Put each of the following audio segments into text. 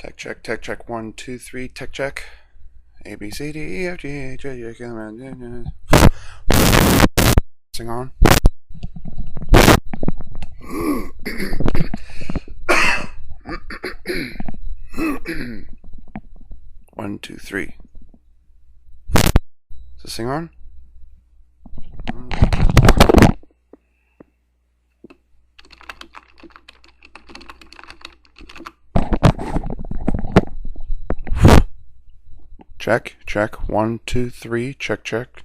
Tech check, 1, 2, 3, tech check. A, B, C, D, E, F, G, H, I, J, K, L, M, N, sing on. One, two, three. Is this thing on? Check. 1, 2, 3. Check.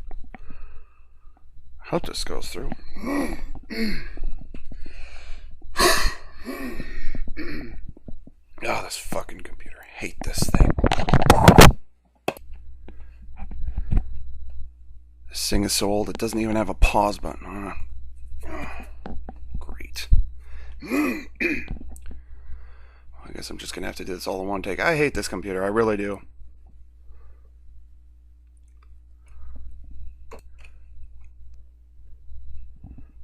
Hope this goes through. Oh, this fucking computer. I hate this thing. This thing is so old it doesn't even have a pause button on it. Great. I guess I'm just gonna have to do this all in one take. I hate this computer. I really do.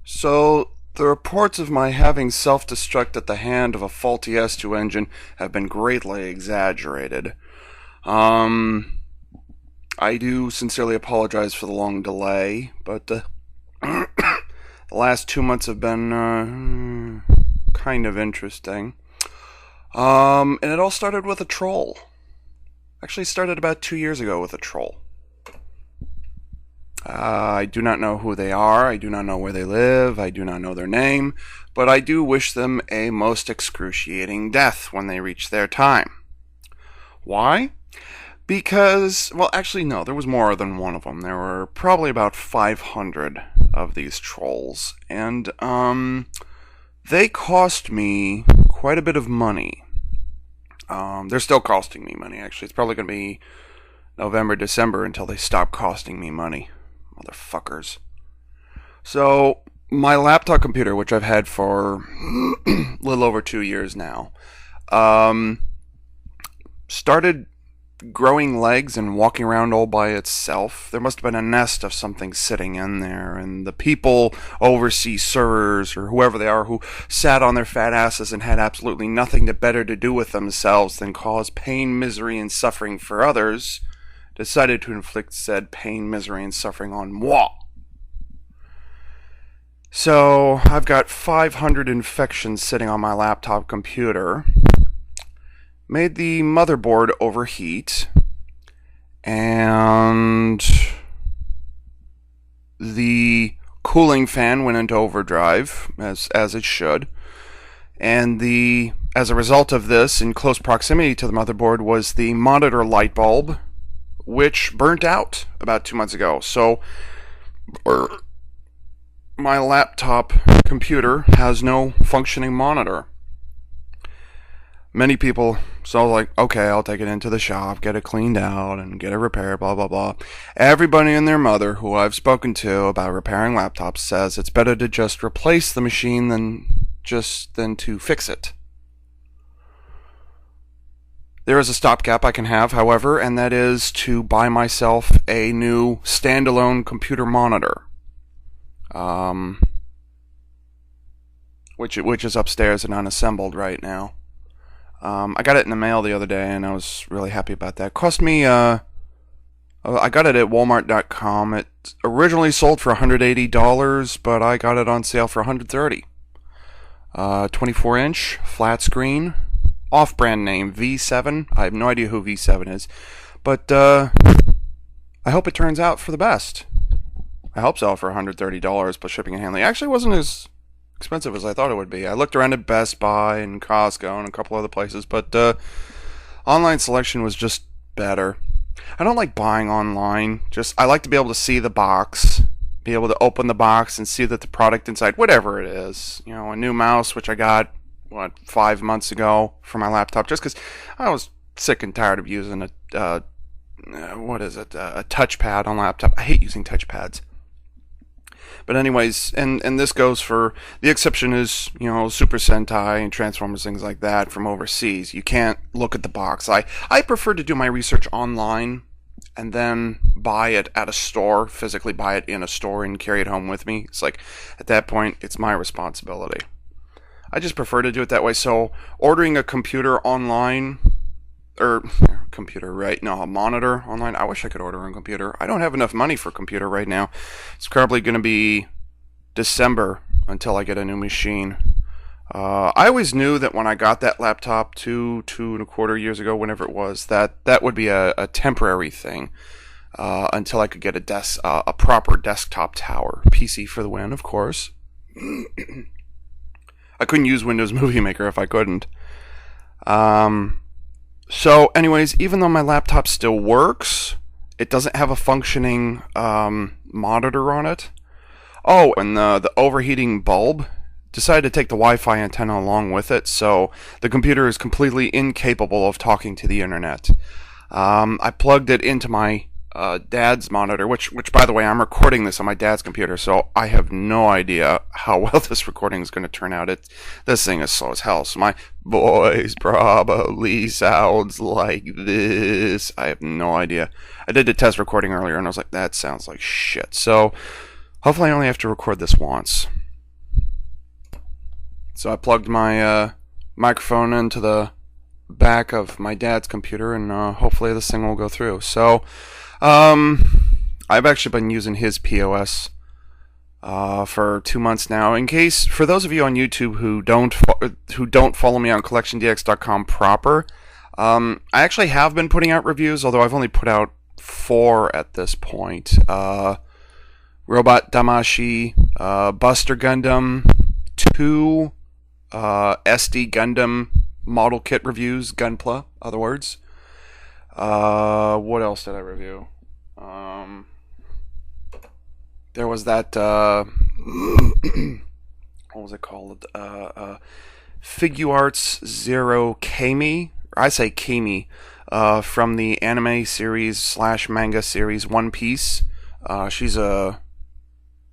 So, the reports of my having self-destruct at the hand of a faulty S2 engine have been greatly exaggerated. I do sincerely apologize for the long delay, but the last 2 months have been kind of interesting. And it all started with a troll. Actually started about 2 years ago with a troll. I do not know who they are, I do not know where they live, I do not know their name, but I do wish them a most excruciating death when they reach their time. Why? Because, well, actually no, there was more than one of them. There were probably about 500 of these trolls, and they cost me quite a bit of money. They're still costing me money, actually. It's probably going to be November, December until they stop costing me money. Motherfuckers. So, my laptop computer, which I've had for a little over 2 years now, started growing legs and walking around all by itself. There must have been a nest of something sitting in there, and the people overseas servers, or whoever they are, who sat on their fat asses and had absolutely nothing better to do with themselves than cause pain, misery, and suffering for others, decided to inflict said pain, misery, and suffering on moi. So, I've got 500 infections sitting on my laptop computer, made the motherboard overheat, and the cooling fan went into overdrive, as it should, and as a result of this, in close proximity to the motherboard, was the monitor light bulb, which burnt out about 2 months ago. So, my laptop computer has no functioning monitor. Many people, so like, okay, I'll take it into the shop, get it cleaned out, and get it repaired, blah, blah, blah. Everybody and their mother who I've spoken to about repairing laptops says it's better to just replace the machine than to fix it. There is a stopgap I can have, however, and that is to buy myself a new standalone computer monitor, which is upstairs and unassembled right now. I got it in the mail the other day, and I was really happy about that. It cost me, I got it at Walmart.com. It originally sold for $180, but I got it on sale for $130. 24-inch, flat screen. Off-brand name, V7. I have no idea who V7 is. But, I hope it turns out for the best. I hope so for $130 plus shipping and handling. It actually wasn't as expensive as I thought it would be. I looked around at Best Buy and Costco and a couple other places, but, online selection was just better. I don't like buying online. I like to be able to see the box, be able to open the box and see that the product inside, whatever it is. You know, a new mouse, which I got 5 months ago for my laptop, just because I was sick and tired of using a touchpad on laptop. I hate using touchpads. But anyways, and this goes for, the exception is, you know, Super Sentai and Transformers, things like that from overseas. You can't look at the box. I prefer to do my research online and then buy it at a store, physically buy it in a store and carry it home with me. It's like, at that point, it's my responsibility. I just prefer to do it that way. So ordering a computer online or computer, right? No, a monitor online. I wish I could order a computer. I don't have enough money for a computer right now. It's probably going to be December until I get a new machine. I always knew that when I got that laptop 2.25 years ago, whenever it was, that would be a temporary thing until I could get a proper desktop tower. PC for the win, of course. I couldn't use Windows Movie Maker if I couldn't. So anyways, even though my laptop still works, it doesn't have a functioning monitor on it. Oh, and the overheating bulb decided to take the Wi-Fi antenna along with it, so the computer is completely incapable of talking to the internet. I plugged it into my dad's monitor, which by the way, I'm recording this on my dad's computer, so I have no idea how well this recording is going to turn out. This thing is slow as hell, so my voice probably sounds like this. I have no idea. I did a test recording earlier, and I was like, that sounds like shit. So hopefully I only have to record this once. So I plugged my microphone into the back of my dad's computer, and hopefully this thing will go through. So I've actually been using his POS for 2 months now. For those of you on YouTube who don't follow me on collectiondx.com proper, I actually have been putting out reviews, although I've only put out 4 at this point. Robot Damashi, Buster Gundam, 2 SD Gundam model kit reviews, Gunpla, other words. What else did I review? There was that, what was it called? Figuarts Zero Kami, or I say Kimi, from the anime series / manga series One Piece. She's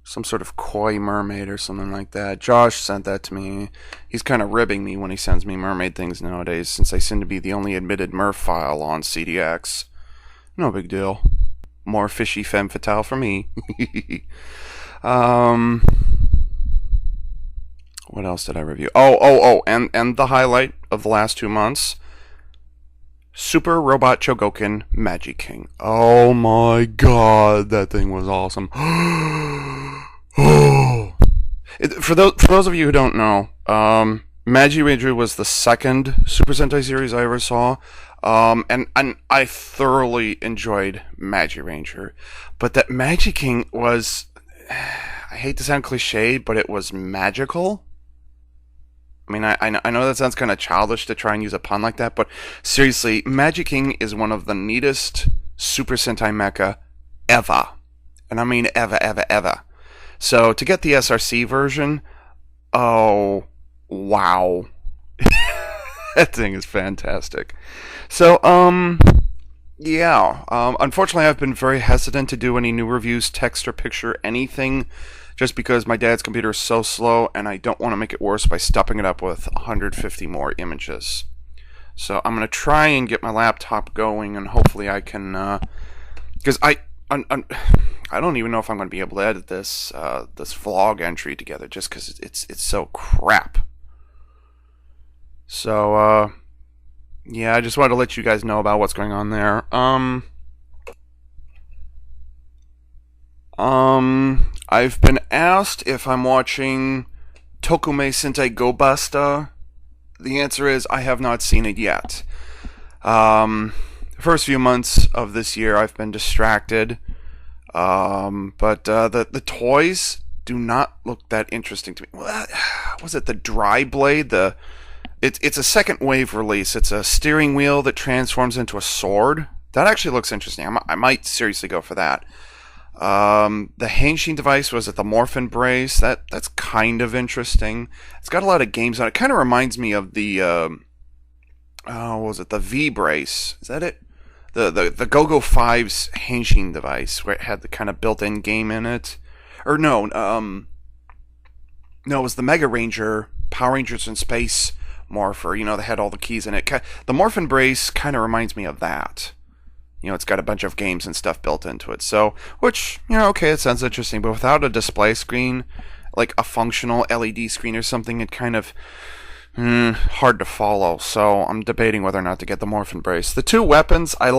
some sort of koi mermaid or something like that. Josh sent that to me. He's kind of ribbing me when he sends me mermaid things nowadays, since I seem to be the only admitted merf file on CDX. No big deal. More fishy femme fatale for me. What else did I review? And the highlight of the last 2 months, Super Robot Chogokin Magic King. Oh my god, that thing was awesome. For those of you who don't know, Magi Ranger was the second Super Sentai series I ever saw. And I thoroughly enjoyed Magi Ranger, but that Magic King was, I hate to sound cliche, but it was magical. I mean, I know that sounds kind of childish to try and use a pun like that, but seriously, Magic King is one of the neatest Super Sentai mecha ever. And I mean ever, ever, ever. So, to get the SRC version, oh, wow. That thing is fantastic. So, yeah. Unfortunately, I've been very hesitant to do any new reviews, text or picture, anything, just because my dad's computer is so slow, and I don't want to make it worse by stuffing it up with 150 more images. So, I'm going to try and get my laptop going, and hopefully I can, because I don't even know if I'm going to be able to edit this vlog entry together, just because it's so crap. So, yeah, I just wanted to let you guys know about what's going on there. I've been asked if I'm watching Tokumei Sentai Go Basta. The answer is I have not seen it yet. The first few months of this year I've been distracted. But the toys do not look that interesting to me. Was it the Dry Blade? It's a second wave release. It's a steering wheel that transforms into a sword. That actually looks interesting. I might seriously go for that. The Henshin device, was it the Morphin Brace? That's kind of interesting. It's got a lot of games on it. It kind of reminds me of the what was it? The V Brace. Is that it? The Go-Go 5's Henshin device, where it had the kind of built-in game in it. Or no, it was the Mega Ranger, Power Rangers in Space Morpher. You know, they had all the keys in it. The Morphin Brace kind of reminds me of that. You know, it's got a bunch of games and stuff built into it. So, which, you know, okay, it sounds interesting, but without a display screen, like a functional LED screen or something, it kind of Hard to follow, so I'm debating whether or not to get the Morph Embrace. The two weapons, I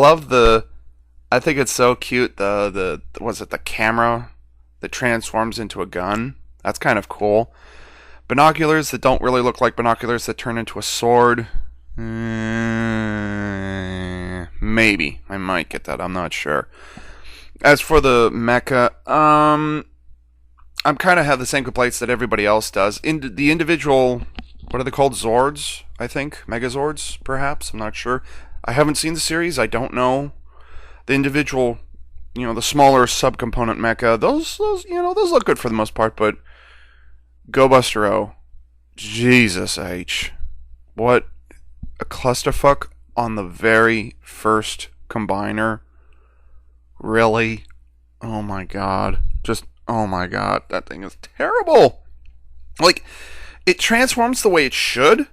think it's so cute, was it the camera that transforms into a gun? That's kind of cool. Binoculars that don't really look like binoculars that turn into a sword. Maybe. I might get that, I'm not sure. As for the mecha, I'm kind of have the same complaints that everybody else does. The individual, what are they called? Zords, I think? Megazords, perhaps? I'm not sure. I haven't seen the series, I don't know. The individual, the smaller subcomponent mecha, those look good for the most part, but Go Buster O, Jesus H. What a clusterfuck on the very first combiner. Really? Oh my god. Oh my god. That thing is terrible. Like, it transforms the way it should.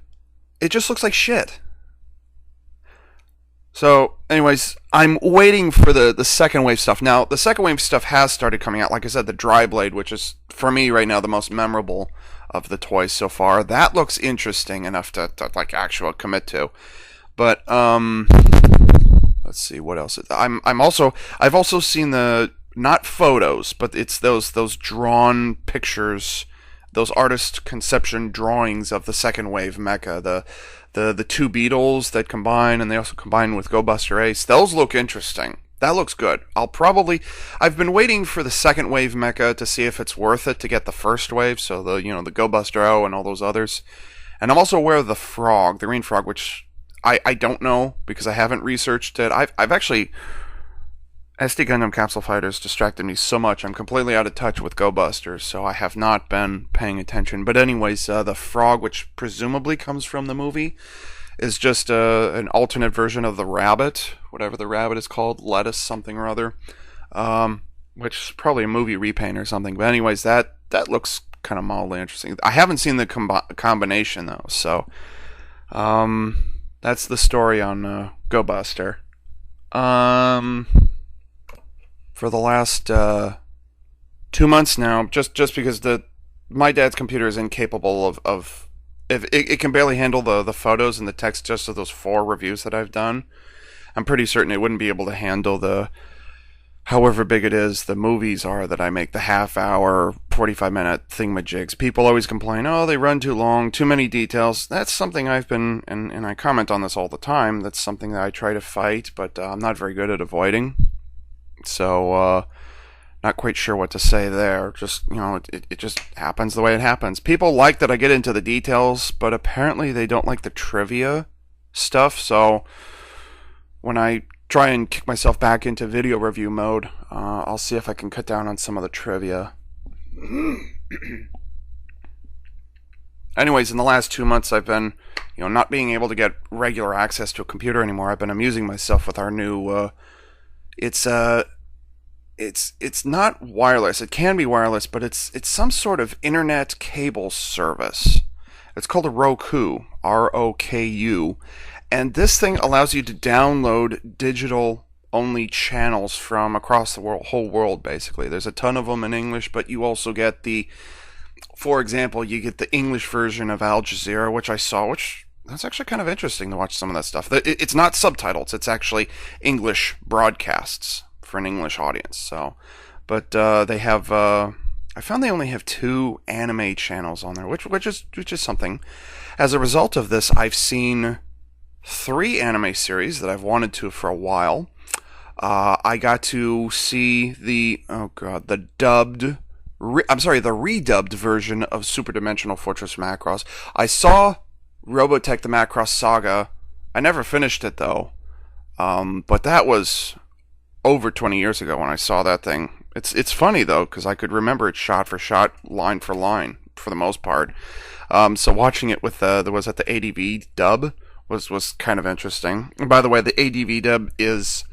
It just looks like shit. So, anyways, I'm waiting for the second wave stuff. Now, the second wave stuff has started coming out. Like I said, the Dry Blade, which is, for me right now, the most memorable of the toys so far. That looks interesting enough to like, actually commit to. But, let's see, what else? I've also seen the, not photos, but it's those drawn pictures, those artist conception drawings of the second wave mecha, the two Beetles that combine, and they also combine with Go Buster Ace. Those look interesting. That looks good. I've been waiting for the second wave mecha to see if it's worth it to get the first wave, so the Go Buster O and all those others. And I'm also aware of the frog, the green frog, which I don't know because I haven't researched it. I've actually, SD Gundam Capsule Fighters distracted me so much. I'm completely out of touch with Go Busters, so I have not been paying attention. But anyways, the frog, which presumably comes from the movie, is just an alternate version of the rabbit, whatever the rabbit is called, lettuce something or other, which is probably a movie repaint or something. But anyways, that looks kind of mildly interesting. I haven't seen the combination though, so that's the story on Go Buster. For the last 2 months now, just because my dad's computer is incapable of if it can barely handle the photos and the text just of those 4 reviews that I've done. I'm pretty certain it wouldn't be able to handle the, however big it is, the movies are that I make, the half-hour, 45-minute thingamajigs. People always complain, oh, they run too long, too many details. That's something I've been, and I comment on this all the time, that's something that I try to fight, but I'm not very good at avoiding. So, not quite sure what to say there. Just, it just happens the way it happens. People like that I get into the details, but apparently they don't like the trivia stuff, so when I try and kick myself back into video review mode, I'll see if I can cut down on some of the trivia. Anyways, in the last 2 months, I've been, not being able to get regular access to a computer anymore. I've been amusing myself with our new, it's not wireless. It can be wireless, but it's some sort of internet cable service. It's called a Roku, R-O-K-U, and this thing allows you to download digital-only channels from across the whole world, basically. There's a ton of them in English, but you also get for example, you get the English version of Al Jazeera, which I saw, that's actually kind of interesting to watch some of that stuff. It's not subtitles, it's actually English broadcasts for an English audience. So, but they have, I found they only have 2 anime channels on there, which is something. As a result of this, I've seen 3 anime series that I've wanted to for a while. I got to see the redubbed version of Super Dimensional Fortress Macross. I saw Robotech the Macross Saga. I never finished it though. But that was over 20 years ago when I saw that thing. It's funny though, because I could remember it shot for shot, line for line, for the most part. So watching it with the ADV dub was kind of interesting. And by the way, the ADV dub is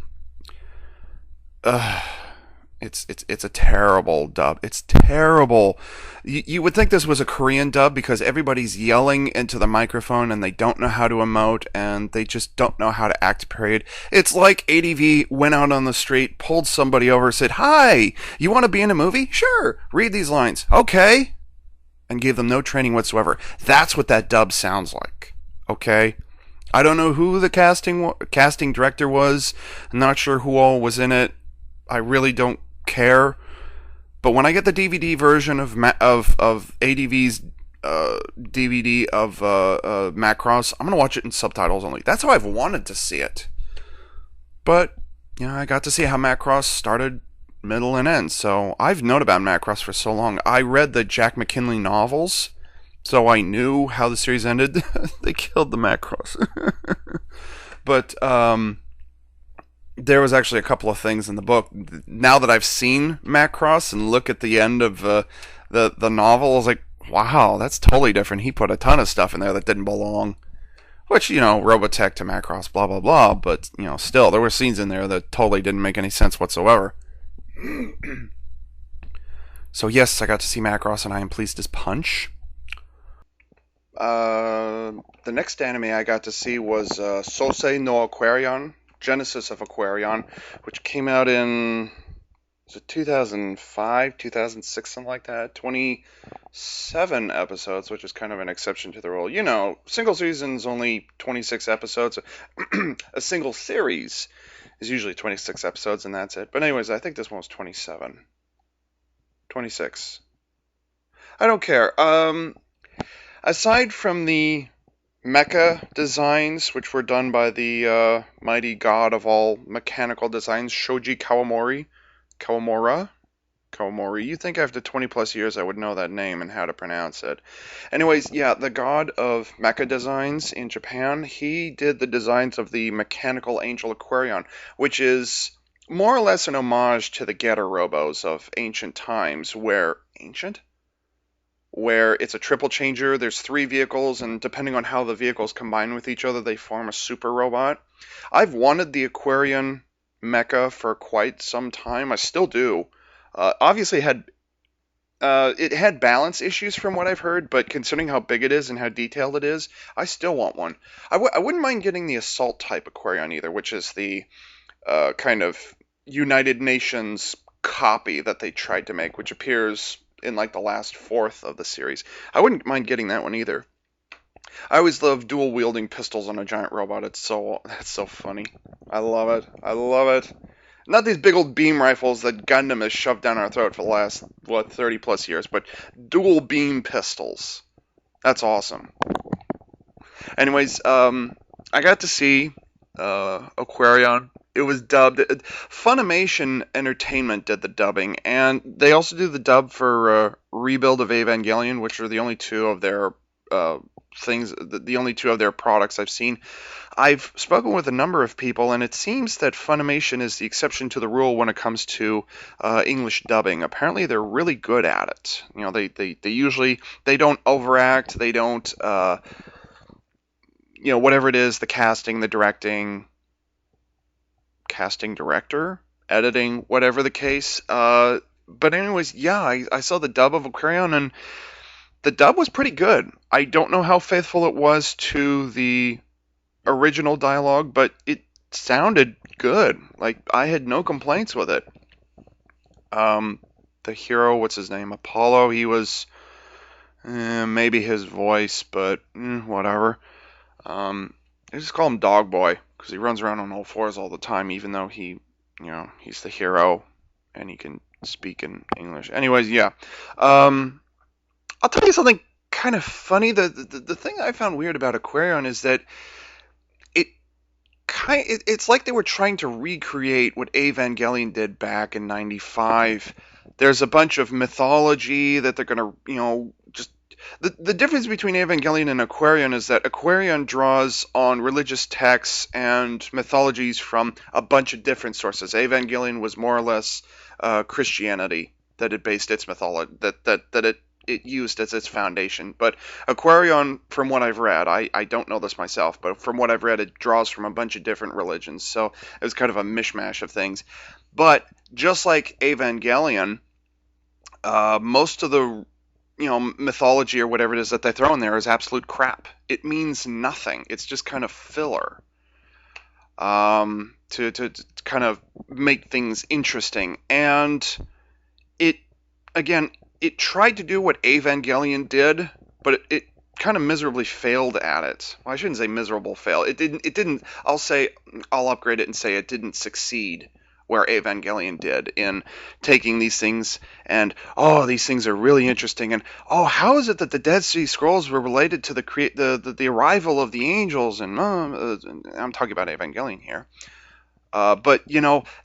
it's a terrible dub. It's terrible. You would think this was a Korean dub because everybody's yelling into the microphone and they don't know how to emote and they just don't know how to act, period. It's like ADV went out on the street, pulled somebody over, said, "Hi, you want to be in a movie? Sure. Read these lines." Okay. and gave them no training whatsoever. That's what that dub sounds like. Okay? I don't know who the casting director was. I'm not sure who all was in it. I really don't care. But when I get the DVD version of ADV's DVD of Macross, I'm gonna watch it in subtitles only. That's how I've wanted to see it. But I got to see how Macross started, middle, and end. So I've known about Macross for so long. I read the Jack McKinley novels, so I knew how the series ended. They killed the Macross. But there was actually a couple of things in the book. Now that I've seen Macross and look at the end of the novel, I was like, wow, that's totally different. He put a ton of stuff in there that didn't belong. Which, Robotech to Macross, blah, blah, blah. But, still, there were scenes in there that totally didn't make any sense whatsoever. So, yes, I got to see Macross, and I am pleased as punch. The next anime I got to see was S.O.S no Aquarion Genesis of Aquarion, which came out in 2005, 2006, something like that. 27 episodes, which is kind of an exception to the rule. Single season's only 26 episodes. A single series is usually 26 episodes, and that's it. But anyways, I think this one was 27. 26. I don't care. Aside from the mecha designs, which were done by the mighty god of all mechanical designs, Shoji Kawamori. You'd think after 20 plus years I would know that name and how to pronounce it. Anyways, yeah, the god of mecha designs in Japan, he did the designs of the mechanical angel Aquarion, which is more or less an homage to the Getter Robos of ancient times, where it's a triple changer. There's 3 vehicles, and depending on how the vehicles combine with each other, they form a super robot. I've wanted the Aquarion Mecha for quite some time. I still do. Obviously, it had balance issues from what I've heard, but considering how big it is and how detailed it is, I still want one. I wouldn't mind getting the Assault type Aquarion either, which is the kind of United Nations copy that they tried to make, which appears in like the last fourth of the series. I wouldn't mind getting that one either. I always love dual wielding pistols on a giant robot. That's so funny. I love it. Not these big old beam rifles that Gundam has shoved down our throat for the last 30 plus years, but dual beam pistols. That's awesome. Anyways, I got to see Aquarion. It was dubbed. Funimation Entertainment did the dubbing, and they also do the dub for Rebuild of Evangelion, which are the only two of their the only two of their products I've seen. I've spoken with a number of people, and it seems that Funimation is the exception to the rule when it comes to English dubbing. Apparently, they're really good at it. They usually don't overact. They don't whatever it is, the casting, the directing. Casting director, editing, whatever the case. But anyways, yeah, I saw the dub of Aquarion, and the dub was pretty good. I don't know how faithful it was to the original dialogue, but it sounded good. Like, I had no complaints with it. The hero, what's his name? Apollo, he was maybe his voice, but whatever. I just call him Dog Boy, because he runs around on all fours all the time, even though he's the hero, and he can speak in English. Anyways, yeah. I'll tell you something kind of funny. The thing I found weird about Aquarion is that it's like they were trying to recreate what Evangelion did back in '95. There's a bunch of mythology that they're going to, just... The difference between Evangelion and Aquarion is that Aquarion draws on religious texts and mythologies from a bunch of different sources. Evangelion was more or less Christianity that it based its mythology, that it used as its foundation. But Aquarion, from what I've read, I don't know this myself, but from what I've read, it draws from a bunch of different religions. So it was kind of a mishmash of things. But just like Evangelion, most of the mythology or whatever it is that they throw in there is absolute crap. It means nothing. It's just kind of filler to kind of make things interesting. And it it tried to do what Evangelion did, but it kind of miserably failed at it. Well, I shouldn't say miserable fail. It didn't. I'll upgrade it and say it didn't succeed where Evangelion did in taking these things and, oh, these things are really interesting, and, oh, how is it that the Dead Sea Scrolls were related to the arrival of the angels, and I'm talking about Evangelion here. But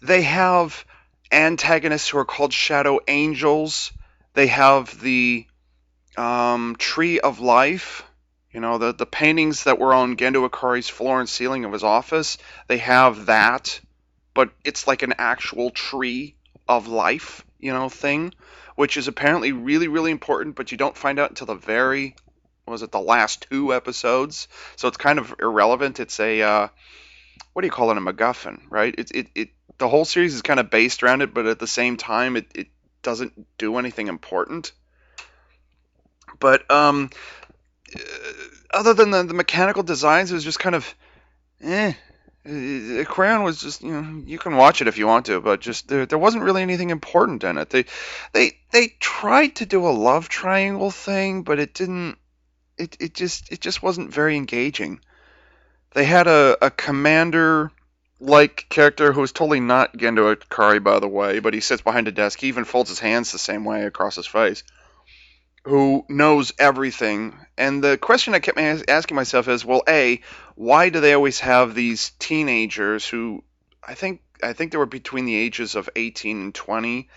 they have antagonists who are called shadow angels. They have the Tree of Life. The paintings that were on Gendo Ikari's floor and ceiling of his office. They have that, but it's like an actual tree of life, thing, which is apparently really, really important, but you don't find out until the last 2 episodes, so it's kind of irrelevant. It's a, what do you call it, a MacGuffin, right? The whole series is kind of based around it, but at the same time, it doesn't do anything important. But, other than the mechanical designs, it was just kind of, Aquarion was just, you can watch it if you want to, but just there wasn't really anything important in it. They tried to do a love triangle thing, but it didn't. It just wasn't very engaging. They had a commander-like character who was totally not Gendo Ikari, by the way, but he sits behind a desk. He even folds his hands the same way across his face, who knows everything. And the question I kept asking myself is, well, A, why do they always have these teenagers who, I think they were between the ages of 18 and 20.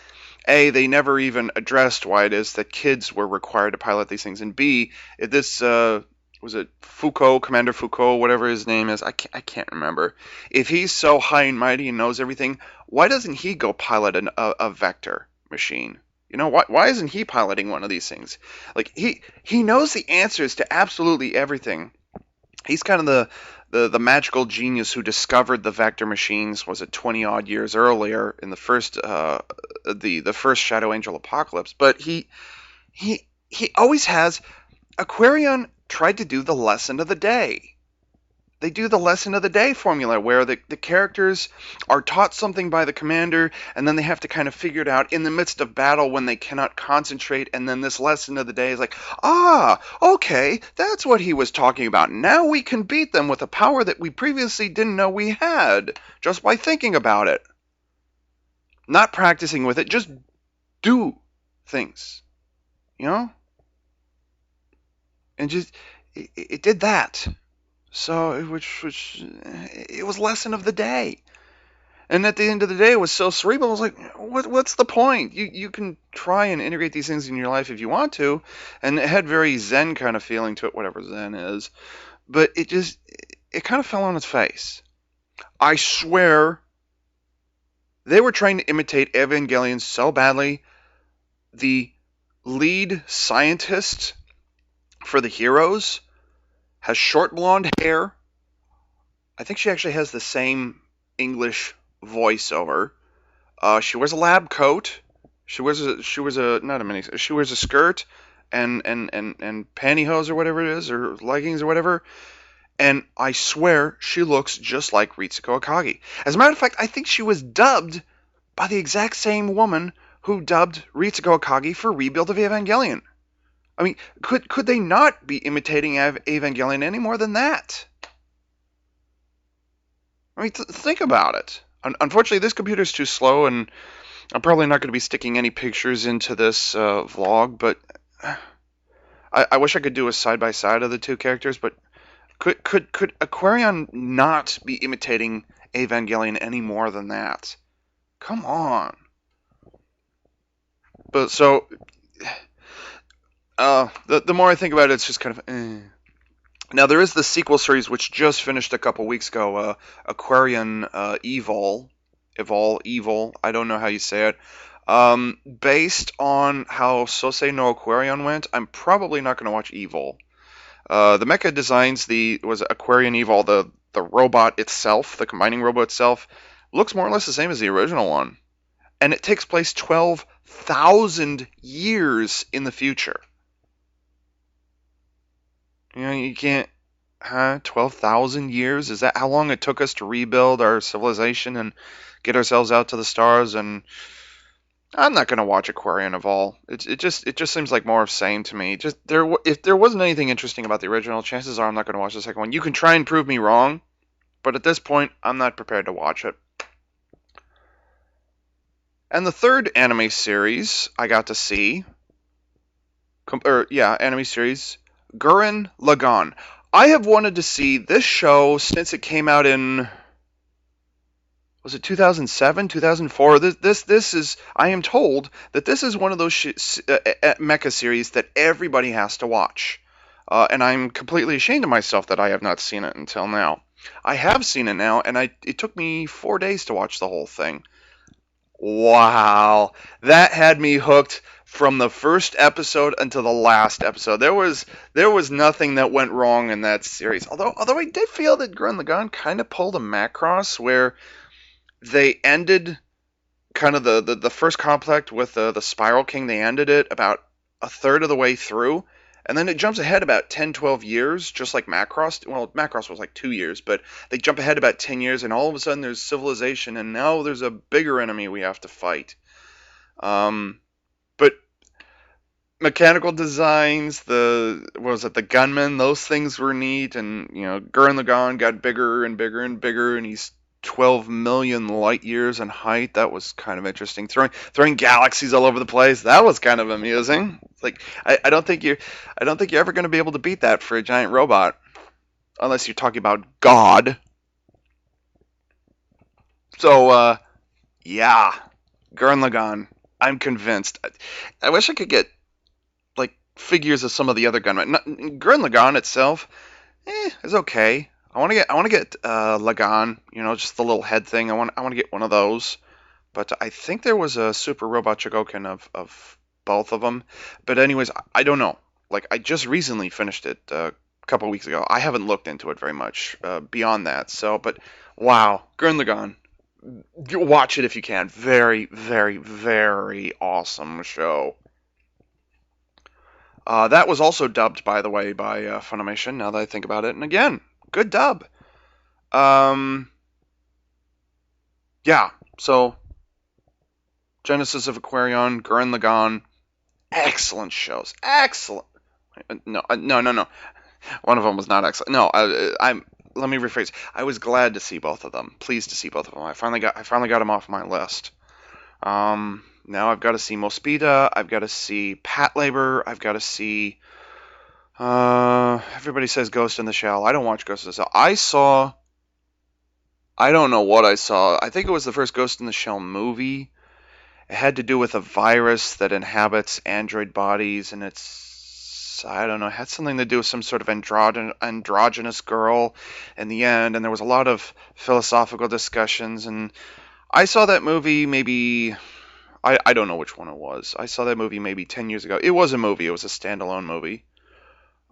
A, they never even addressed why it is that kids were required to pilot these things. And B, if this, was it Foucault, Commander Foucault, whatever his name is, I can't remember. If he's so high and mighty and knows everything, why doesn't he go pilot a vector machine? Why isn't he piloting one of these things? Like, he knows the answers to absolutely everything. He's kind of the magical genius who discovered the vector machines, was it 20 odd years earlier in the first the first Shadow Angel Apocalypse. But he always has. Aquarion tried to do the lesson of the day. They do the lesson of the day formula where the characters are taught something by the commander, and then they have to kind of figure it out in the midst of battle when they cannot concentrate, and then this lesson of the day is like, okay, that's what he was talking about. Now we can beat them with a power that we previously didn't know we had, just by thinking about it. Not practicing with it, just do things. And just, it did that. So, which it was lesson of the day. And at the end of the day, it was so cerebral. I was like, what's the point? You can try and integrate these things in your life if you want to. And it had very Zen kind of feeling to it, whatever Zen is. But it kind of fell on its face. I swear, they were trying to imitate Evangelion so badly. The lead scientist for the heroes has short blonde hair. I think she actually has the same English voiceover. She wears a lab coat. She wears a skirt and pantyhose or whatever it is, or leggings or whatever. And I swear she looks just like Ritsuko Akagi. As a matter of fact, I think she was dubbed by the exact same woman who dubbed Ritsuko Akagi for Rebuild of Evangelion. I mean, could they not be imitating Evangelion any more than that? I mean, think about it. Unfortunately, this computer is too slow, and I'm probably not going to be sticking any pictures into this vlog, but I wish I could do a side-by-side of the two characters, but could Aquarion not be imitating Evangelion any more than that? Come on. But so... the more I think about it, it's just kind of, Now, there is the sequel series, which just finished a couple weeks ago, Aquarion Evil, I don't know how you say it. Based on how Sosei no Aquarion went, I'm probably not going to watch Evil. The Mecha designs was Aquarion Evil, the robot itself, the combining robot itself, looks more or less the same as the original one. And it takes place 12,000 years in the future. You can't, 12,000 years? Is that how long it took us to rebuild our civilization and get ourselves out to the stars? And I'm not gonna watch Aquarian of all. It just seems like more of same to me. Just if there wasn't anything interesting about the original, chances are I'm not gonna watch the second one. You can try and prove me wrong, but at this point, I'm not prepared to watch it. And the third anime series I got to see, anime series, Gurren Lagann. I have wanted to see this show since it came out in, was it 2007, 2004? This is, I am told that this is one of those mecha series that everybody has to watch. And I'm completely ashamed of myself that I have not seen it until now. I have seen it now, and it took me 4 days to watch the whole thing. Wow, that had me hooked from the first episode until the last episode. There was nothing that went wrong in that series. Although I did feel that Gurren Lagann kind of pulled a Macross where they ended kind of the first conflict with the Spiral King. They ended it about a third of the way through, and then it jumps ahead about 10, 12 years, just like Macross. Well, Macross was like 2 years, but they jump ahead about 10 years, and all of a sudden there's civilization, and now there's a bigger enemy we have to fight. But mechanical designs, the gunmen, those things were neat, and Gurren Lagann got bigger and bigger and bigger, and he's 12 million light years in height. That was kind of interesting. Throwing galaxies all over the place. That was kind of amusing. Like I don't think you're ever going to be able to beat that for a giant robot, unless you're talking about God. So yeah, Gurren Lagann. I'm convinced. I wish I could get like figures of some of the other gunmen. Gurren Lagann itself, is okay. I want to get Lagann, just the little head thing. I want to get one of those. But I think there was a Super Robot Chogokin of both of them. But anyways, I don't know. Like I just recently finished it a couple weeks ago. I haven't looked into it very much beyond that. So, but wow, Gurren Lagann. Watch it if you can. Very, very, very awesome show. That was also dubbed, by the way, by Funimation. Now that I think about it, and again, good dub. Um, yeah. So Genesis of Aquarion, Gurren Lagann, excellent shows. Excellent. No. One of them was not excellent. No, I'm. Let me rephrase. I was glad to see both of them. Pleased to see both of them. I finally got them off my list. Now I've got to see Mospita. I've got to see Patlabor. I've got to see. Everybody says Ghost in the Shell. I don't watch Ghost in the Shell. I don't know what I saw. I think it was the first Ghost in the Shell movie. It had to do with a virus that inhabits android bodies, and I don't know, it had something to do with some sort of androgynous girl in the end, and there was a lot of philosophical discussions, and I saw that movie maybe, I don't know which one it was. I saw that movie maybe 10 years ago. It was a movie. It was a standalone movie,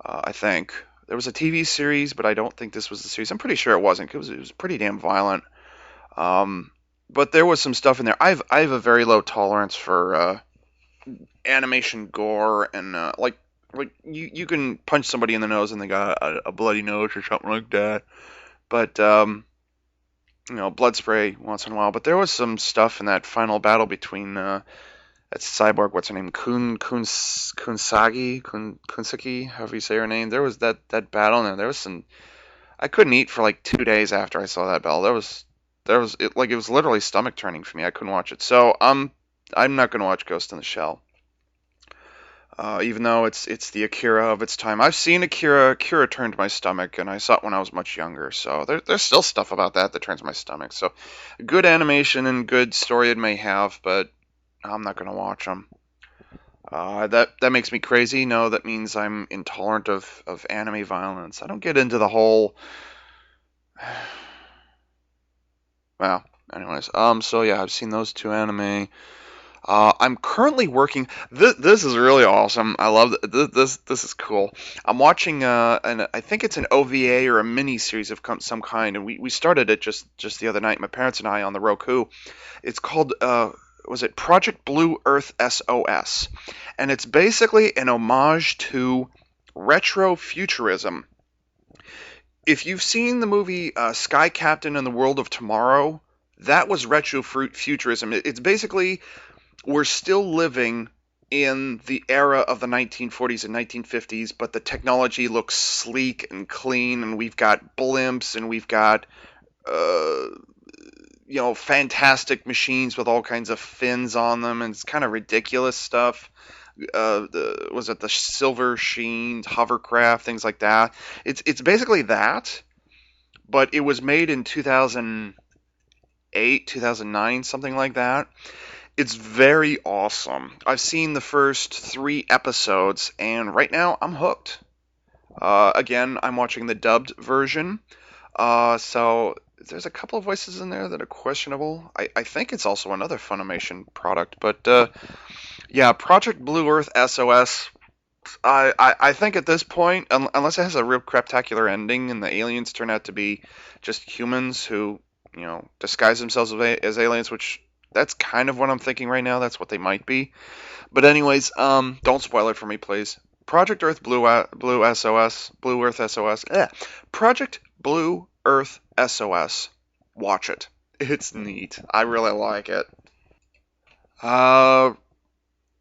I think. There was a TV series, but I don't think this was the series. I'm pretty sure it wasn't, because it was pretty damn violent. But there was some stuff in there. I have a very low tolerance for animation gore, and like you can punch somebody in the nose and they got a bloody nose or something like that. But blood spray once in a while. But there was some stuff in that final battle between that cyborg, what's her name, Kunsaki, however you say her name. There was that battle, and there was some. I couldn't eat for like 2 days after I saw that battle. It was literally stomach turning for me. I couldn't watch it. So I'm not going to watch Ghost in the Shell. Even though it's the Akira of its time. I've seen Akira. Akira turned my stomach, and I saw it when I was much younger. So there's still stuff about that turns my stomach. So good animation and good story it may have, but I'm not going to watch them. That makes me crazy. No, that means I'm intolerant of anime violence. I don't get into the whole. Well, anyways. So yeah, I've seen those two anime. I'm currently working. This is really awesome. I love this. This is cool. I'm watching and I think it's an OVA or a mini series of some kind, and we started it just the other night. My parents and I on the Roku. It's called was it Project Blue Earth S.O.S, and it's basically an homage to retro futurism. If you've seen the movie Sky Captain and the World of Tomorrow, that was retro futurism. It's basically we're still living in the era of the 1940s and 1950s, but the technology looks sleek and clean, and we've got blimps, and we've got uh, fantastic machines with all kinds of fins on them, and it's kind of ridiculous stuff. Was it the silver sheen hovercraft, things like that? It's basically that, but it was made in 2008, 2009, something like that. It's very awesome. I've seen the first 3 episodes, and right now I'm hooked. Again, I'm watching the dubbed version, so there's a couple of voices in there that are questionable. I think it's also another Funimation product, but yeah, Project Blue Earth SOS. I think at this point, unless it has a real craptacular ending and the aliens turn out to be just humans who, disguise themselves as aliens, which that's kind of what I'm thinking right now. That's what they might be. But anyways, don't spoil it for me, please. Project Earth Blue SOS, Blue Earth SOS. Project Blue Earth SOS. Watch it. It's neat. I really like it. Uh,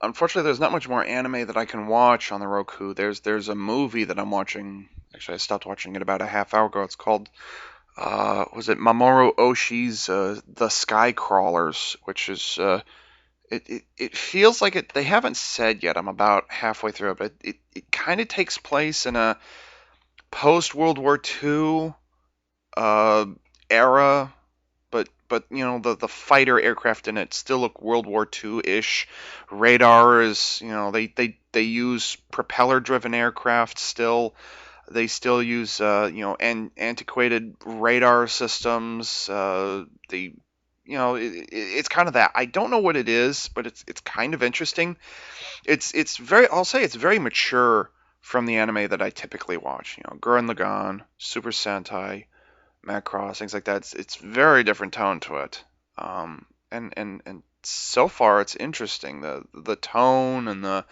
Unfortunately, there's not much more anime that I can watch on the Roku. There's a movie that I'm watching. Actually, I stopped watching it about a half hour ago. It's called was it Mamoru Oshii's The Sky Crawlers, which is it feels like it. They haven't said yet. I'm about halfway through it, but it kind of takes place in a post World War II uh, era, but the fighter aircraft in it still look World War II ish. Radar is they use propeller driven aircraft still. They still use antiquated radar systems. They it's kind of that. I don't know what it is, but it's kind of interesting. It's very, I'll say it's very mature from the anime that I typically watch. Gurren Lagann, Super Sentai, Macross, things like that. It's very different tone to it. And so far it's interesting. The tone and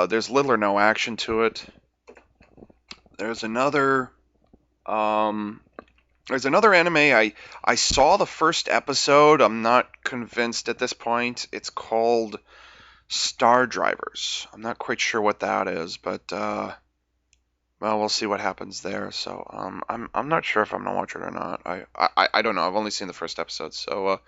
there's little or no action to it. There's another um there's another anime. I saw the first episode. I'm not convinced at this point. It's called Star Drivers. I'm not quite sure what that is, but well, we'll see what happens there. So I'm not sure if I'm gonna watch it or not. I don't know. I've only seen the first episode, so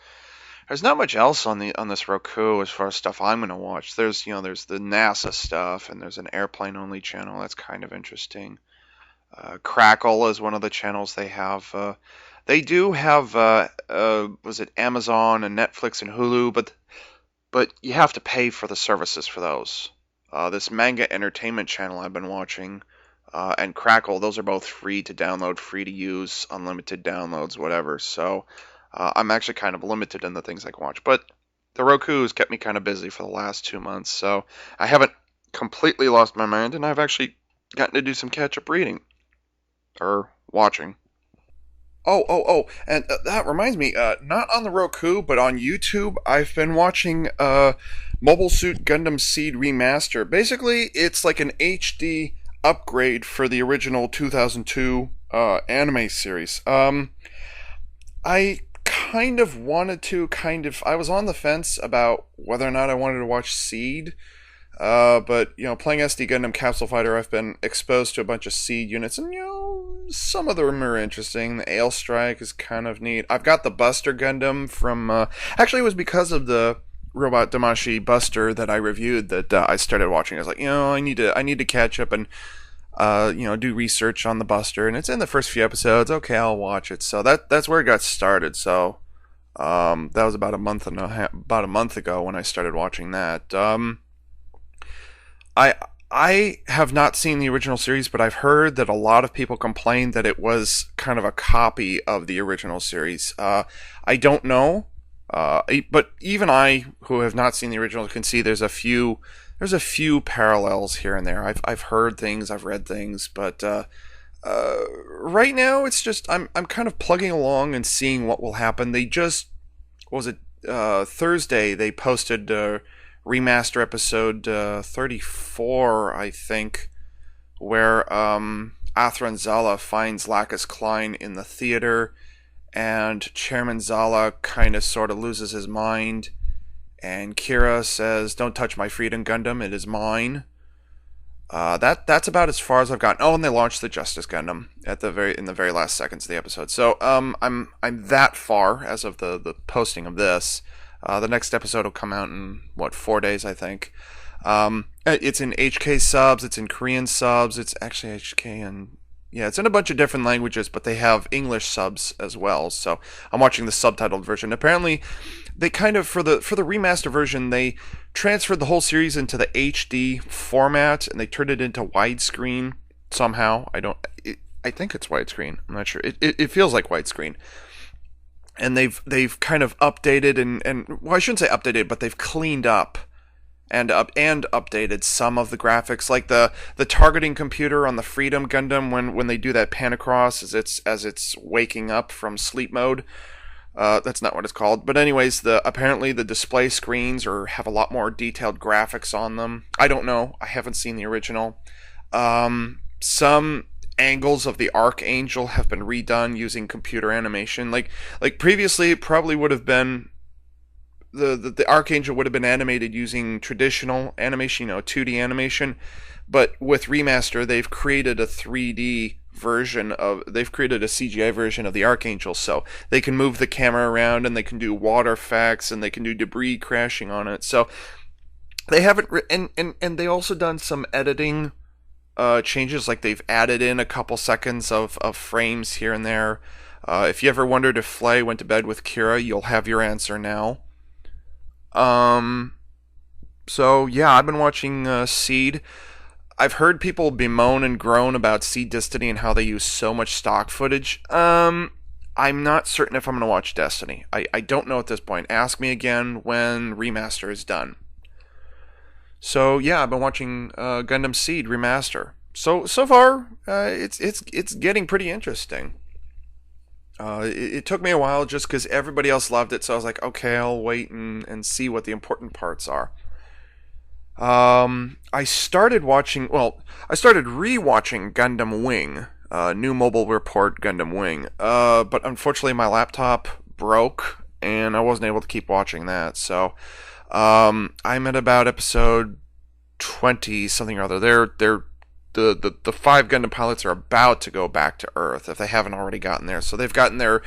there's not much else on this Roku as far as stuff I'm gonna watch. There's the NASA stuff, and there's an airplane only channel that's kind of interesting. Crackle is one of the channels they have. They do have was it Amazon and Netflix and Hulu, but you have to pay for the services for those. This manga entertainment channel I've been watching, and Crackle, those are both free to download, free to use, unlimited downloads, whatever. So I'm actually kind of limited in the things I can watch. But the Roku has kept me kind of busy for the last 2 months, so I haven't completely lost my mind, and I've actually gotten to do some catch-up reading or watching. And that reminds me, not on the Roku, but on YouTube, I've been watching Mobile Suit Gundam Seed Remaster. Basically, it's like an HD upgrade for the original 2002 anime series. I kind of wanted to, I was on the fence about whether or not I wanted to watch Seed. But playing SD Gundam Capsule Fighter, I've been exposed to a bunch of Seed units, and some of them are interesting. The Ale Strike is kind of neat. I've got the Buster Gundam from. Actually, it was because of the Robot Damashi Buster that I reviewed that I started watching. I was like, I need to catch up and do research on the Buster, and it's in the first few episodes. Okay, I'll watch it. So that's where it got started. So that was about about a month ago when I started watching that. I have not seen the original series, but I've heard that a lot of people complained that it was kind of a copy of the original series. I don't know, but even I, who have not seen the original, can see there's a few parallels here and there. I've heard things, I've read things, but right now it's just I'm kind of plugging along and seeing what will happen. They just what was it Thursday they posted. Remaster episode 34, I think, where Athran Zala finds Lacus Klein in the theater, and Chairman Zala kind of sort of loses his mind, and Kira says, "Don't touch my Freedom Gundam, it is mine." That's about as far as I've gotten. Oh, and they launched the Justice Gundam in the very last seconds of the episode. So I'm that far as of the posting of this. The next episode will come out in 4 days, I think. It's in HK subs, it's in Korean subs, it's actually HK and yeah, it's in a bunch of different languages, but they have English subs as well. So I'm watching the subtitled version. Apparently, they kind of for the remaster version, they transferred the whole series into the HD format and they turned it into widescreen somehow. I think it's widescreen. I'm not sure. It feels like widescreen. And they've kind of updated and well, I shouldn't say updated, but they've cleaned up and updated some of the graphics, like the targeting computer on the Freedom Gundam when they do that pan across as it's waking up from sleep mode. That's not what it's called, but anyways, apparently the display screens have a lot more detailed graphics on them. I don't know. I haven't seen the original. Some angles of the Archangel have been redone using computer animation. Like previously, it probably would have been the Archangel would have been animated using traditional animation, 2D animation, but with remaster, they've created a 3D version they've created a CGI version of the Archangel, so they can move the camera around and they can do water effects and they can do debris crashing on it. So they haven't and they also done some editing changes, like they've added in a couple seconds of frames here and there. If you ever wondered if Flay went to bed with Kira, you'll have your answer now. So yeah, I've been watching Seed. I've heard people bemoan and groan about Seed Destiny and how they use so much stock footage. I'm not certain if I'm going to watch Destiny. I don't know at this point. Ask me again when Remaster is done. So yeah, I've been watching Gundam Seed Remaster. So far, it's getting pretty interesting. It took me a while just because everybody else loved it, so I was like, okay, I'll wait and see what the important parts are. I started rewatching Gundam Wing, new mobile report Gundam Wing, but unfortunately my laptop broke and I wasn't able to keep watching that, so I'm at about episode 20 something or other. The 5 Gundam pilots are about to go back to Earth if they haven't already gotten there. So they've gotten the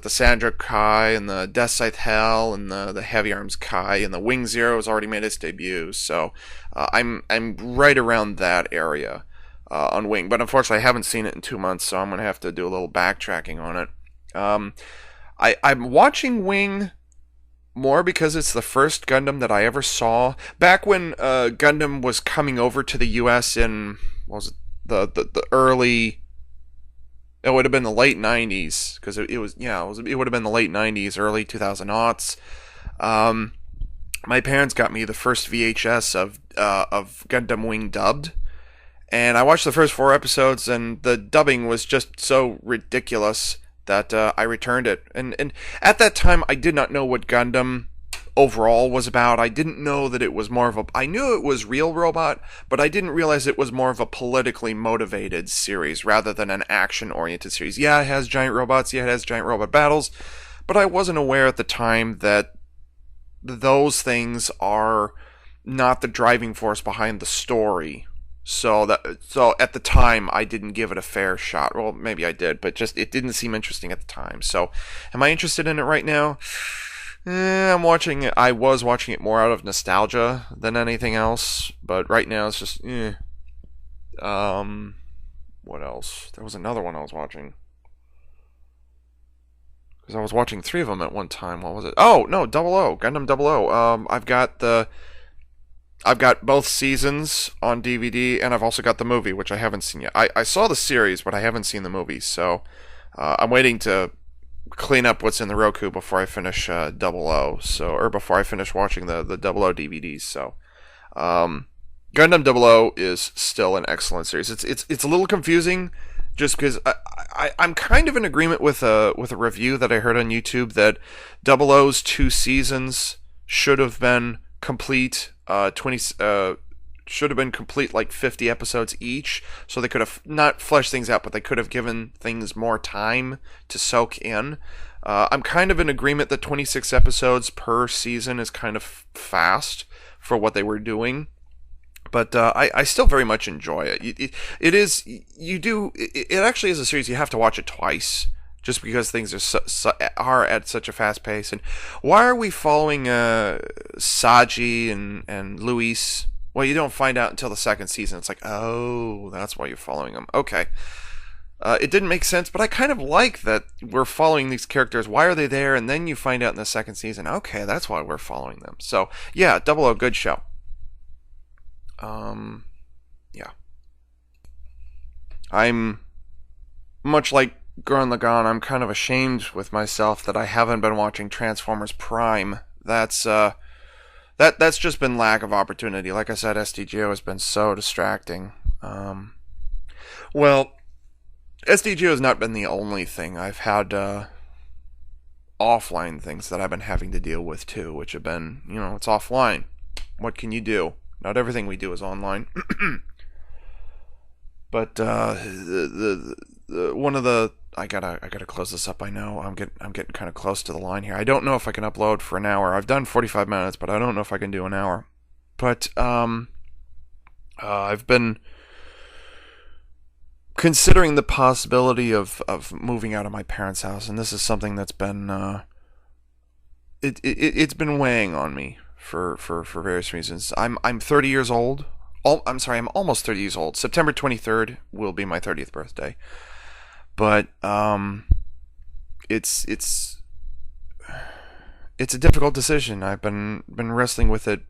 Sandra Kai and the Death Scythe Hell and the Heavy Arms Kai, and the Wing Zero has already made its debut. So I'm right around that area on Wing, but unfortunately I haven't seen it in 2 months, so I'm gonna have to do a little backtracking on it. I'm watching Wing more because it's the first Gundam that I ever saw back when Gundam was coming over to the U.S. in, what was it, the early, it would have been the late 90s, because it would have been the late 90s, early 2000s. My parents got me the first VHS of Gundam Wing dubbed, and I watched the first 4 episodes, and the dubbing was just so ridiculous that I returned it. And at that time, I did not know what Gundam overall was about. I didn't know that it was more of I knew it was Real Robot, but I didn't realize it was more of a politically motivated series rather than an action-oriented series. Yeah, it has giant robots. Yeah, it has giant robot battles. But I wasn't aware at the time that those things are not the driving force behind the story. So at the time, I didn't give it a fair shot. Well, maybe I did, but just it didn't seem interesting at the time. So, am I interested in it right now? I'm watching it. I was watching it more out of nostalgia than anything else, but right now it's just, what else? There was another one I was watching. Because I was watching 3 of them at one time. What was it? Oh, no, Gundam 00. I've got both seasons on DVD, and I've also got the movie, which I haven't seen yet. I saw the series, but I haven't seen the movie, so I'm waiting to clean up what's in the Roku before I finish 00, or before I finish watching the 00 DVDs. So, Gundam 00 is still an excellent series. It's a little confusing, just because I'm kind of in agreement with a review that I heard on YouTube that 00's 2 seasons should have been complete. should have been complete, like 50 episodes each, so they could have not fleshed things out, but they could have given things more time to soak in. I'm kind of in agreement that 26 episodes per season is kind of fast for what they were doing. But I still very much enjoy it. It actually is a series you have to watch it twice, just because things are at such a fast pace. And why are we following Saji and Luis? Well, you don't find out until the second season. It's like, oh, that's why you're following them. Okay. It didn't make sense, but I kind of like that we're following these characters. Why are they there? And then you find out in the second season, okay, that's why we're following them. So, yeah, Double O, good show. Yeah. I'm, much like Gurren Lagann, I'm kind of ashamed with myself that I haven't been watching Transformers Prime. That's just been lack of opportunity. Like I said, SDGO has been so distracting. Well, SDGO has not been the only thing. I've had offline things that I've been having to deal with too, which have been, it's offline. What can you do? Not everything we do is online. But one of the I gotta close this up. I know I'm getting kind of close to the line here. I don't know if I can upload for an hour. I've done 45 minutes, but I don't know if I can do an hour. But I've been considering the possibility of moving out of my parents' house, and this is something that's been it's been weighing on me for various reasons. I'm 30 years old. I'm almost 30 years old. September 23rd will be my 30th birthday. But it's a difficult decision. I've been wrestling with it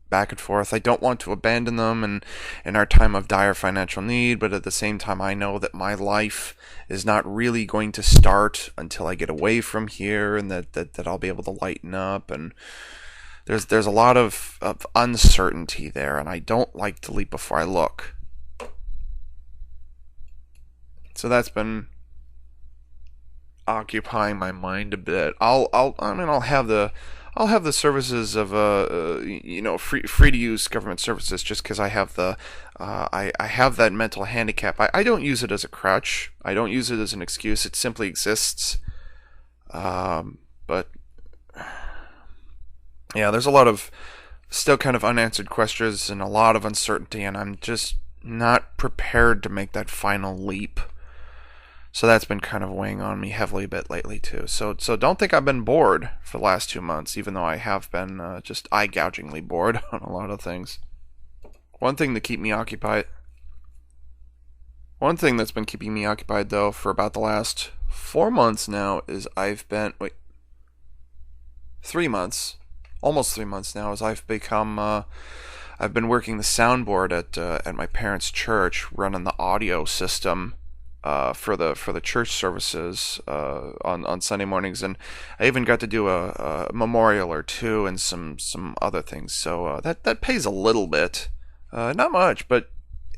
back and forth. I don't want to abandon them in our time of dire financial need, but at the same time I know that my life is not really going to start until I get away from here, and that I'll be able to lighten up, and there's a lot of uncertainty there, and I don't like to leap before I look. So that's been occupying my mind a bit. I'll have the services of free to use government services, just because I have I have that mental handicap. I don't use it as a crutch. I don't use it as an excuse. It simply exists. But yeah, there's a lot of still kind of unanswered questions and a lot of uncertainty, and I'm just not prepared to make that final leap. So that's been kind of weighing on me heavily a bit lately too. So don't think I've been bored for the last 2 months, even though I have been just eye-gougingly bored on a lot of things. One thing that's been keeping me occupied though for about the last 4 months now is 3 months, almost 3 months now, is I've become I've been working the soundboard at my parents' church, running the audio system for the church services on Sunday mornings, and I even got to do a memorial or two and some other things. So that pays a little bit, not much, but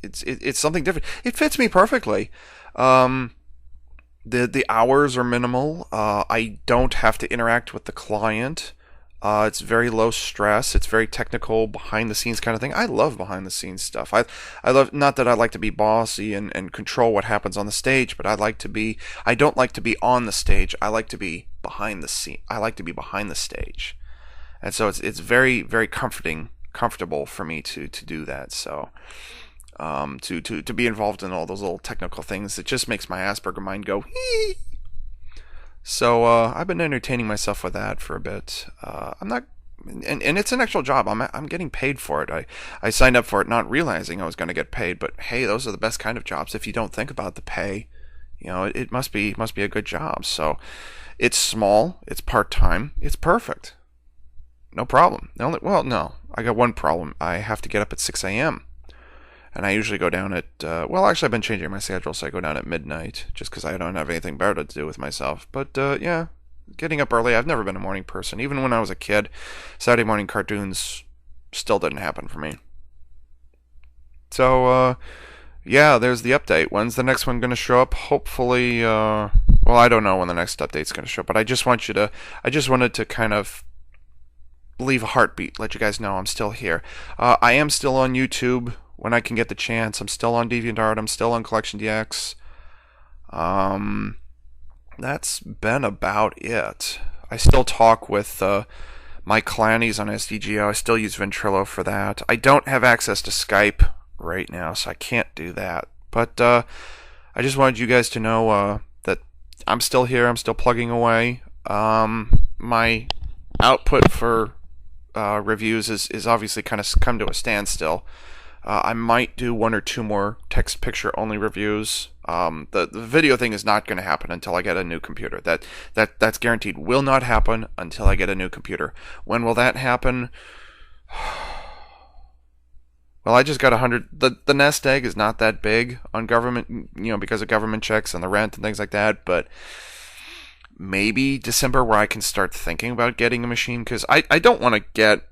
it's something different. It fits me perfectly. The hours are minimal. I don't have to interact with the client. It's very low stress. It's very technical, behind the scenes kind of thing. I love behind the scenes stuff. I love, not that I like to be bossy and control what happens on the stage, but I don't like to be on the stage. I like to be behind the scene. I like to be behind the stage. And so it's very, very comfortable for me to do that. So to be involved in all those little technical things, it just makes my Asperger mind go hee. So I've been entertaining myself with that for a bit. I'm not, and it's an actual job. I'm getting paid for it. I signed up for it not realizing I was going to get paid. But hey, those are the best kind of jobs. If you don't think about the pay, it must be a good job. So it's small, it's part-time, it's perfect, no problem. No, I got one problem. I have to get up at 6 a.m. And I usually go down at, actually I've been changing my schedule, so I go down at midnight, just because I don't have anything better to do with myself. But, yeah, getting up early, I've never been a morning person. Even when I was a kid, Saturday morning cartoons still didn't happen for me. So, yeah, there's the update. When's the next one going to show up? Hopefully, I don't know when the next update's going to show up, but I just wanted to kind of leave a heartbeat, let you guys know I'm still here. I am still on YouTube when I can get the chance. I'm still on DeviantArt. I'm still on Collection DX. That's been about it. I still talk with my clannies on SDGO. I still use Ventrilo for that. I don't have access to Skype right now, so I can't do that. But I just wanted you guys to know that I'm still here. I'm still plugging away. My output for reviews is obviously kind of come to a standstill. I might do one or two more text picture only reviews. The video thing is not going to happen until I get a new computer. That's guaranteed. Will not happen until I get a new computer. When will that happen? Well, I just got 100. The nest egg is not that big on government, because of government checks and the rent and things like that. But maybe December, where I can start thinking about getting a machine, because I don't want to get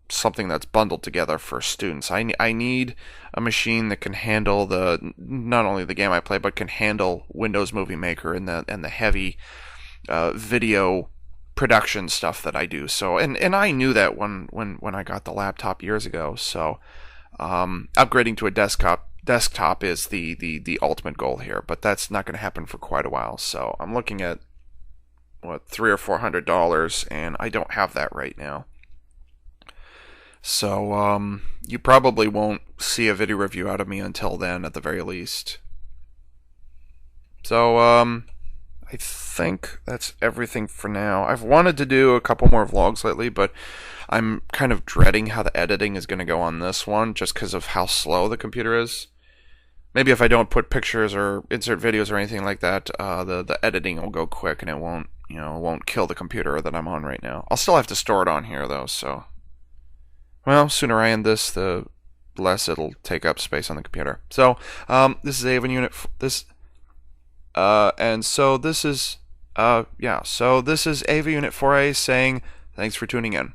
something that's bundled together for students. I need a machine that can handle not only the game I play, but can handle Windows Movie Maker and the heavy video production stuff that I do. So and I knew that when I got the laptop years ago. So upgrading to a desktop is the ultimate goal here, but that's not going to happen for quite a while. So I'm looking at $300 or $400, and I don't have that right now. So, you probably won't see a video review out of me until then, at the very least. So, I think that's everything for now. I've wanted to do a couple more vlogs lately, but I'm kind of dreading how the editing is going to go on this one, just because of how slow the computer is. Maybe if I don't put pictures or insert videos or anything like that, the editing will go quick, and it won't kill the computer that I'm on right now. I'll still have to store it on here, though, so... Well, sooner I end this, the less it'll take up space on the computer. So, this is Avon Unit. So this is Ava Unit 4A saying thanks for tuning in.